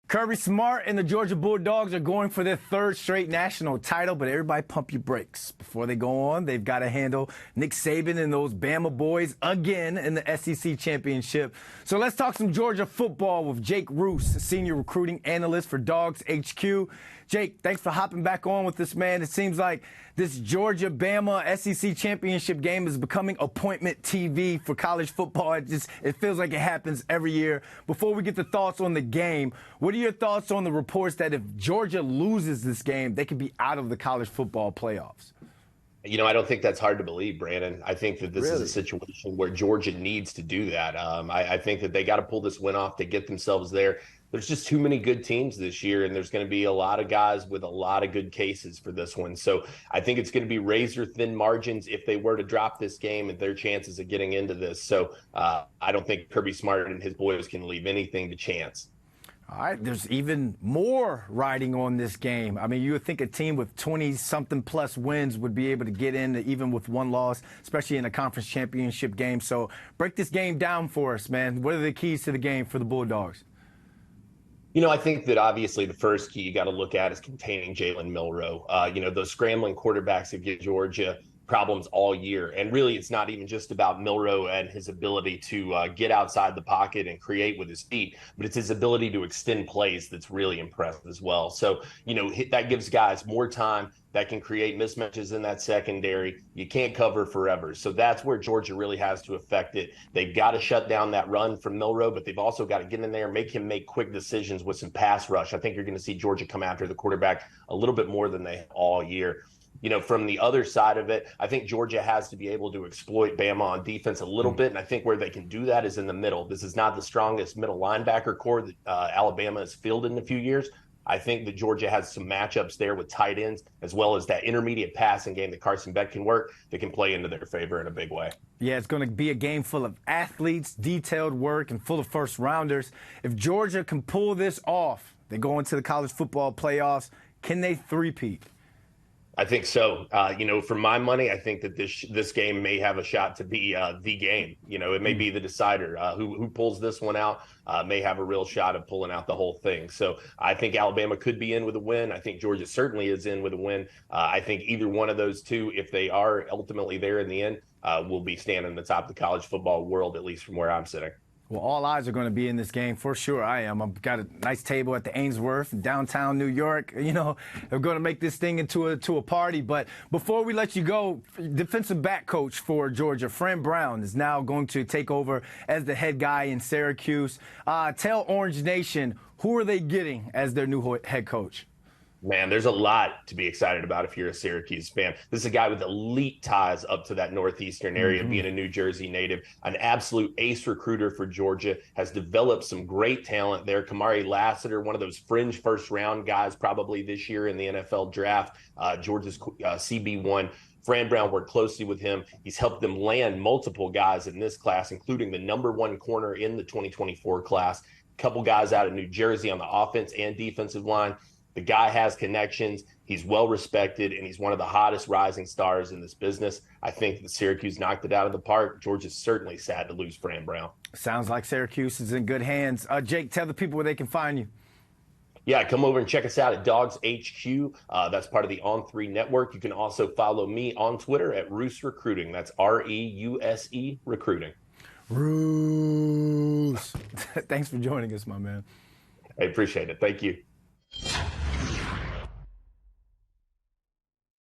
Kirby Smart and the Georgia Bulldogs are going for their third straight national title, but everybody pump your brakes. Before they go on, they've got to handle Nick Saban and those Bama boys again in the SEC championship. So let's talk some Georgia football with Jake Roos, Senior Recruiting Analyst for DawgsHQ. Jake, thanks for hopping back on with this, man. It seems like this Georgia-Bama SEC championship game is becoming appointment TV for college football. It feels like it happens every year. Before we get the thoughts on the game, what are your thoughts on the reports that if Georgia loses this game, they could be out of the college football playoffs? You know, I don't think that's hard to believe, Brandon. I think that this is a situation where Georgia needs to do that. I think that they got to pull this win off to get themselves there. There's just too many good teams this year, and there's going to be a lot of guys with a lot of good cases for this one. So I think it's going to be razor-thin margins if they were to drop this game and their chances of getting into this. So I don't think Kirby Smart and his boys can leave anything to chance. All right, there's even more riding on this game. I mean, you would think a team with 20-something plus wins would be able to get in even with one loss, especially in a conference championship game. So break this game down for us, man. What are the keys to the game for the Bulldogs? You know, I think that obviously the first key you got to look at is containing Jalen Milroe. Those scrambling quarterbacks that give Georgia problems all year. And really, it's not even just about Milroe and his ability to get outside the pocket and create with his feet, but it's his ability to extend plays that's really impressive as well. So, that gives guys more time that can create mismatches in that secondary. You can't cover forever. So that's where Georgia really has to affect it. They've got to shut down that run from Milroe, but they've also got to get in there and make him make quick decisions with some pass rush. I think you're going to see Georgia come after the quarterback a little bit more than they have all year. From the other side of it, I think Georgia has to be able to exploit Bama on defense a little bit, and I think where they can do that is in the middle. This is not the strongest middle linebacker core that Alabama has fielded in a few years. I think that Georgia has some matchups there with tight ends, as well as that intermediate passing game that Carson Beck can work that can play into their favor in a big way. Yeah, it's going to be a game full of athletes, detailed work, and full of first-rounders. If Georgia can pull this off, they go into the college football playoffs. Can they three-peat? I think so. For my money, I think that this game may have a shot to be the game. It may be the decider. Who pulls this one out may have a real shot of pulling out the whole thing. So I think Alabama could be in with a win. I think Georgia certainly is in with a win. I think either one of those two, if they are ultimately there in the end, will be standing at the top of the college football world, at least from where I'm sitting. Well, all eyes are going to be in this game for sure. I am. I've got a nice table at the Ainsworth in downtown New York. They're going to make this thing into a party. But before we let you go, defensive back coach for Georgia, Fran Brown, is now going to take over as the head guy in Syracuse. Tell Orange Nation, who are they getting as their new head coach? Man, there's a lot to be excited about if you're a Syracuse fan. This is a guy with elite ties up to that northeastern area, being a New Jersey native, an absolute ace recruiter for Georgia, has developed some great talent there. Kamari Lassiter, one of those fringe first-round guys probably this year in the NFL draft, Georgia's CB1. Fran Brown worked closely with him. He's helped them land multiple guys in this class, including the #1 corner in the 2024 class, a couple guys out of New Jersey on the offense and defensive line. The guy has connections. He's well respected, and he's one of the hottest rising stars in this business. I think that Syracuse knocked it out of the park. Georgia's certainly sad to lose Fran Brown. Sounds like Syracuse is in good hands. Jake, tell the people where they can find you. Yeah, come over and check us out at DawgsHQ. That's part of the On3 network. You can also follow me on Twitter at Roos Recruiting. That's REUSE Recruiting. Roos. Thanks for joining us, my man. I appreciate it. Thank you.